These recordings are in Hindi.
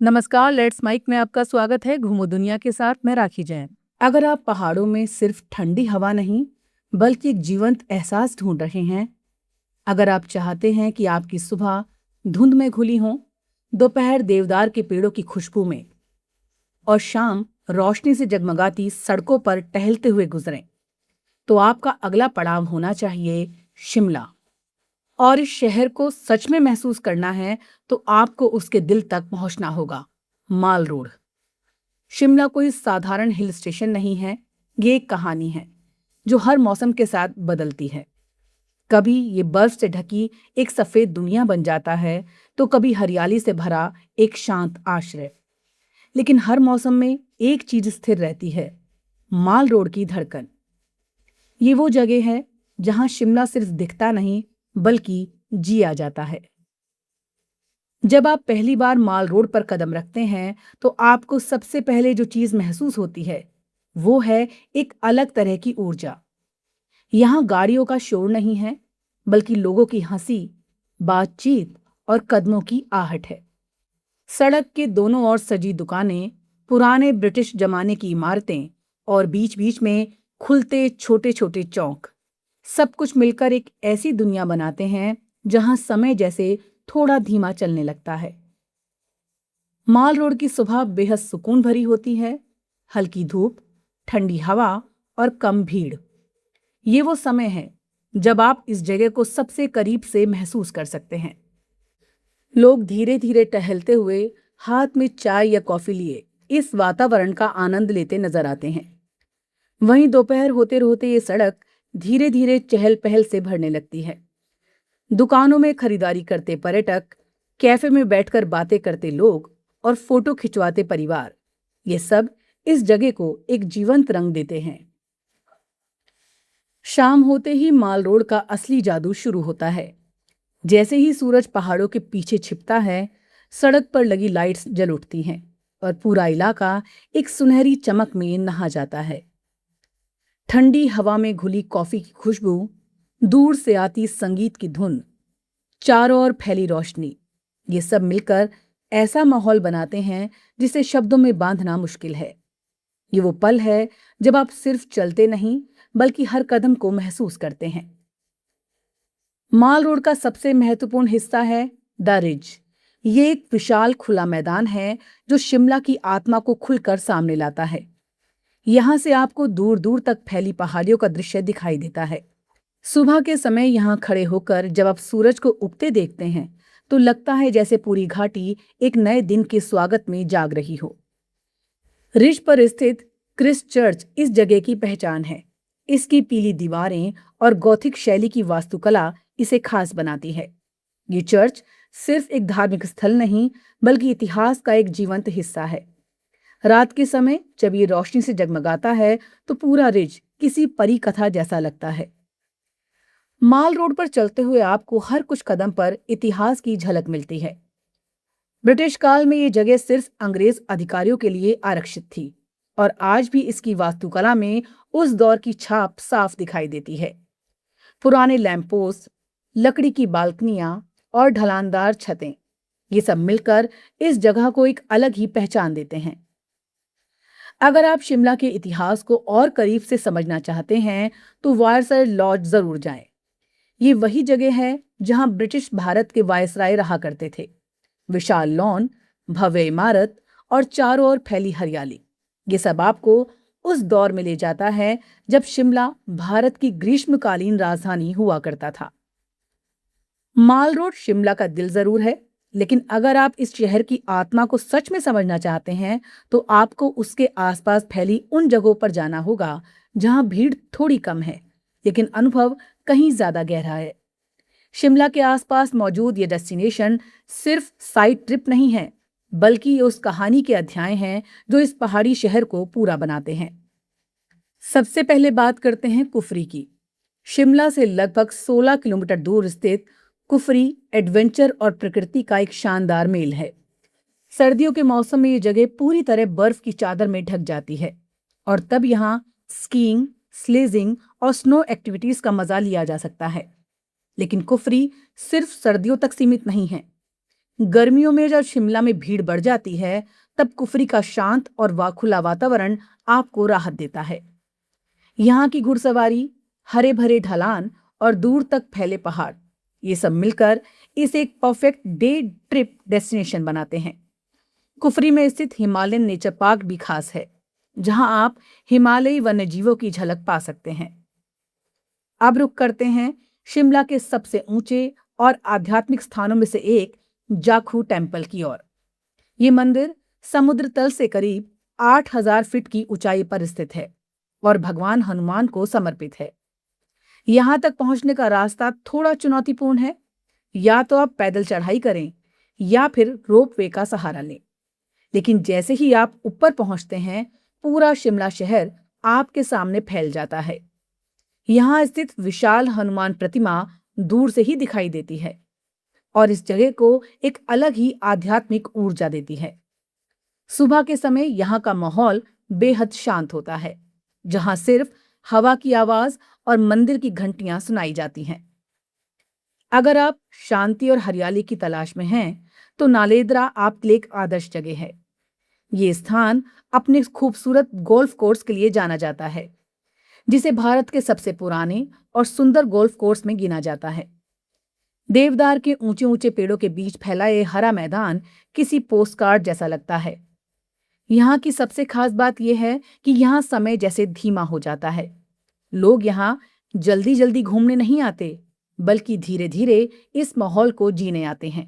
नमस्कार, लेट्स माइक में आपका स्वागत है। घूमो दुनिया के साथ मैं राखी जैन। अगर आप पहाड़ों में सिर्फ ठंडी हवा नहीं बल्कि एक जीवंत एहसास ढूंढ रहे हैं, अगर आप चाहते हैं कि आपकी सुबह धुंध में घुली हो, दोपहर देवदार के पेड़ों की खुशबू में और शाम रोशनी से जगमगाती सड़कों पर टहलते हुए गुजरें, तो आपका अगला पड़ाव होना चाहिए शिमला। और इस शहर को सच में महसूस करना है तो आपको उसके दिल तक पहुंचना होगा। माल रोड। शिमला कोई साधारण हिल स्टेशन नहीं है, ये एक कहानी है जो हर मौसम के साथ बदलती है। कभी ये बर्फ से ढकी एक सफेद दुनिया बन जाता है, तो कभी हरियाली से भरा एक शांत आश्रय। लेकिन हर मौसम में एक चीज स्थिर रहती है, माल रोड की धड़कन। ये वो जगह है जहां शिमला सिर्फ दिखता नहीं बल्कि जिया जाता है। जब आप पहली बार माल रोड पर कदम रखते हैं तो आपको सबसे पहले जो चीज महसूस होती है वो है एक अलग तरह की ऊर्जा। यहाँ गाड़ियों का शोर नहीं है, बल्कि लोगों की हंसी, बातचीत और कदमों की आहट है। सड़क के दोनों ओर सजी दुकानें, पुराने ब्रिटिश जमाने की इमारतें और बीच बीच में खुलते छोटे छोटे चौक, सब कुछ मिलकर एक ऐसी दुनिया बनाते हैं जहां समय जैसे थोड़ा धीमा चलने लगता है। माल रोड की सुबह बेहद सुकून भरी होती है। हल्की धूप, ठंडी हवा और कम भीड़। ये वो समय है जब आप इस जगह को सबसे करीब से महसूस कर सकते हैं। लोग धीरे धीरे टहलते हुए हाथ में चाय या कॉफी लिए इस वातावरण का आनंद लेते नजर आते हैं। वहीं दोपहर होते होते ये सड़क धीरे धीरे चहल पहल से भरने लगती है। दुकानों में खरीदारी करते पर्यटक, कैफे में बैठकर बातें करते लोग और फोटो खिंचवाते परिवार, ये सब इस जगह को एक जीवंत रंग देते हैं। शाम होते ही माल रोड का असली जादू शुरू होता है। जैसे ही सूरज पहाड़ों के पीछे छिपता है, सड़क पर लगी लाइट्स जल उठती हैं और पूरा इलाका एक सुनहरी चमक में नहा जाता है। ठंडी हवा में घुली कॉफी की खुशबू, दूर से आती संगीत की धुन, चारों ओर फैली रोशनी, ये सब मिलकर ऐसा माहौल बनाते हैं जिसे शब्दों में बांधना मुश्किल है। ये वो पल है जब आप सिर्फ चलते नहीं बल्कि हर कदम को महसूस करते हैं। माल रोड का सबसे महत्वपूर्ण हिस्सा है द रिज। ये एक विशाल खुला मैदान है जो शिमला की आत्मा को खुलकर सामने लाता है। यहां से आपको दूर दूर तक फैली पहाड़ियों का दृश्य दिखाई देता है। सुबह के समय यहां खड़े होकर जब आप सूरज को उगते देखते हैं तो लगता है जैसे पूरी घाटी एक नए दिन के स्वागत में जाग रही हो। रिज पर स्थित क्रिस्ट चर्च इस जगह की पहचान है। इसकी पीली दीवारें और गॉथिक शैली की वास्तुकला इसे खास बनाती है। ये चर्च सिर्फ एक धार्मिक स्थल नहीं बल्कि इतिहास का एक जीवंत हिस्सा है। रात के समय जब ये रोशनी से जगमगाता है तो पूरा रिज किसी परी कथा जैसा लगता है। माल रोड पर चलते हुए आपको हर कुछ कदम पर इतिहास की झलक मिलती है। ब्रिटिश काल में ये जगह सिर्फ अंग्रेज अधिकारियों के लिए आरक्षित थी और आज भी इसकी वास्तुकला में उस दौर की छाप साफ दिखाई देती है। पुराने लैंपपोस्ट, लकड़ी की बालकनियां और ढलानदार छतें, ये सब मिलकर इस जगह को एक अलग ही पहचान देते हैं। अगर आप शिमला के इतिहास को और करीब से समझना चाहते हैं तो वायसराय लॉज जरूर जाएं। ये वही जगह है जहां ब्रिटिश भारत के वायसराय रहा करते थे। विशाल लॉन, भव्य इमारत और चारों ओर फैली हरियाली, ये सब आपको उस दौर में ले जाता है जब शिमला भारत की ग्रीष्मकालीन राजधानी हुआ करता था। माल रोड शिमला का दिल जरूर है, लेकिन अगर आप इस शहर की आत्मा को सच में समझना चाहते हैं तो आपको उसके आसपास फैली उन जगहों पर जाना होगा जहां भीड़ थोड़ी कम है लेकिन अनुभव कहीं ज्यादा गहरा है। शिमला के आसपास मौजूद ये डेस्टिनेशन सिर्फ साइड ट्रिप नहीं है, बल्कि ये उस कहानी के अध्याय हैं जो इस पहाड़ी शहर को पूरा बनाते हैं। सबसे पहले बात करते हैं कुफरी की। शिमला से लगभग 16 किलोमीटर दूर स्थित कुफरी एडवेंचर और प्रकृति का एक शानदार मेल है। सर्दियों के मौसम में ये जगह पूरी तरह बर्फ की चादर में ढक जाती है और तब यहाँ स्कीइंग, स्लेजिंग और स्नो एक्टिविटीज का मजा लिया जा सकता है। लेकिन कुफरी सिर्फ सर्दियों तक सीमित नहीं है। गर्मियों में जब शिमला में भीड़ बढ़ जाती है, तब कुफरी का शांत और खुला वातावरण आपको राहत देता है। यहाँ की घुड़सवारी, हरे भरे ढलान और दूर तक फैले पहाड़, ये सब मिलकर इसे एक परफेक्ट डे ट्रिप डेस्टिनेशन बनाते हैं। कुफरी में स्थित हिमालयन नेचर पार्क भी खास है, जहां आप हिमालयी वन्यजीवों की झलक पा सकते हैं। अब रुक करते हैं शिमला के सबसे ऊंचे और आध्यात्मिक स्थानों में से एक जाखू टेम्पल की ओर। ये मंदिर समुद्र तल से करीब 8,000 फीट की ऊंचाई पर स्थित है और भगवान हनुमान को समर्पित है। यहां तक पहुंचने का रास्ता थोड़ा चुनौतीपूर्ण है। या तो आप पैदल चढ़ाई करें या फिर रोपवे का सहारा लें। लेकिन जैसे ही आप ऊपर पहुंचते हैं, पूरा शिमला शहर आपके सामने फैल जाता है। यहाँ स्थित विशाल हनुमान प्रतिमा दूर से ही दिखाई देती है और इस जगह को एक अलग ही आध्यात्मिक ऊर्जा देती है। सुबह के समय यहाँ का माहौल बेहद शांत होता है, जहाँ सिर्फ हवा की आवाज और मंदिर की घंटियां सुनाई जाती हैं। अगर आप शांति और हरियाली की तलाश में हैं, तो नालेद्रा आपके लिए एक आदर्श जगह है। ये स्थान अपने खूबसूरत गोल्फ कोर्स के लिए जाना जाता है, जिसे भारत के सबसे पुराने और सुंदर गोल्फ कोर्स में गिना जाता है। देवदार के ऊंचे ऊंचे पेड़ों के बीच फैला ये हरा मैदान किसी पोस्टकार्ड जैसा लगता है। यहाँ की सबसे खास बात यह है कि यहाँ समय जैसे धीमा हो जाता है। लोग यहाँ जल्दी जल्दी घूमने नहीं आते, बल्कि धीरे धीरे इस माहौल को जीने आते हैं।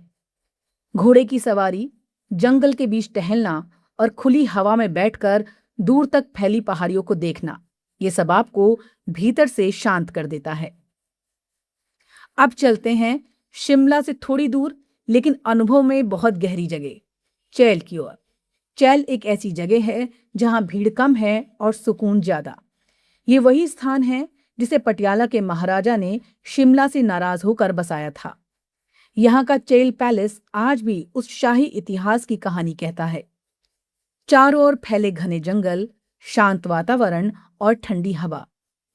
घोड़े की सवारी, जंगल के बीच टहलना और खुली हवा में बैठकर दूर तक फैली पहाड़ियों को देखना, ये सब आपको भीतर से शांत कर देता है। अब चलते हैं शिमला से थोड़ी दूर लेकिन अनुभव में बहुत गहरी जगह, चैल की ओर। चैल एक ऐसी जगह है जहां भीड़ कम है और सुकून ज्यादा। ये वही स्थान है जिसे पटियाला के महाराजा ने शिमला से नाराज होकर बसाया था। यहाँ का चैल पैलेस आज भी उस शाही इतिहास की कहानी कहता है। चारों ओर फैले घने जंगल, शांत वातावरण और ठंडी हवा,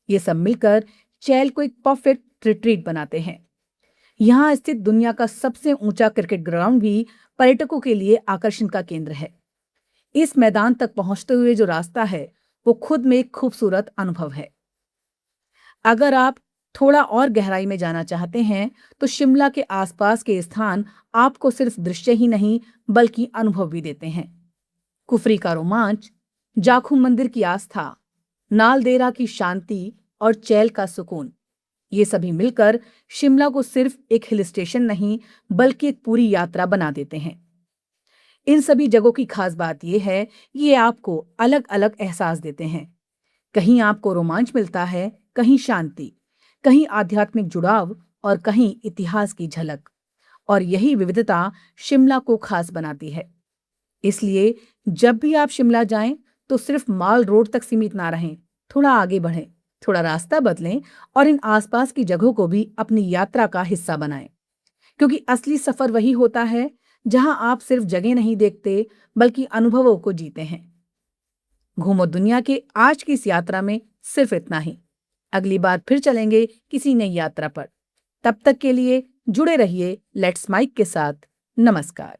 ये सब मिलकर चैल को एक परफेक्ट रिट्रीट बनाते हैं। यहाँ स्थित दुनिया का सबसे ऊंचा क्रिकेट ग्राउंड भी पर्यटकों के लिए आकर्षण का केंद्र है। इस मैदान तक पहुंचते हुए जो रास्ता है, वो खुद में एक खूबसूरत अनुभव है। अगर आप थोड़ा और गहराई में जाना चाहते हैं, तो शिमला के आसपास के स्थान आपको सिर्फ दृश्य ही नहीं बल्कि अनुभव भी देते हैं। कुफरी का रोमांच, जाखू मंदिर की आस्था, नालदेहरा की शांति और चैल का सुकून, ये सभी मिलकर शिमला को सिर्फ एक हिल स्टेशन नहीं बल्कि एक पूरी यात्रा बना देते हैं। इन सभी जगहों की खास बात यह है कि ये आपको अलग अलग एहसास देते हैं। कहीं आपको रोमांच मिलता है, कहीं शांति, कहीं आध्यात्मिक जुड़ाव और कहीं इतिहास की झलक। और यही विविधता शिमला को खास बनाती है। इसलिए जब भी आप शिमला जाएं, तो सिर्फ माल रोड तक सीमित ना रहें, थोड़ा आगे बढ़ें, थोड़ा रास्ता बदलें और इन आसपास की जगहों को भी अपनी यात्रा का हिस्सा बनाएं। क्योंकि असली सफर वही होता है जहां आप सिर्फ जगह नहीं देखते बल्कि अनुभवों को जीते हैं। घूमो दुनिया के आज की इस यात्रा में सिर्फ इतना ही। अगली बार फिर चलेंगे किसी नई यात्रा पर। तब तक के लिए जुड़े रहिए लेट्स माइक के साथ। नमस्कार।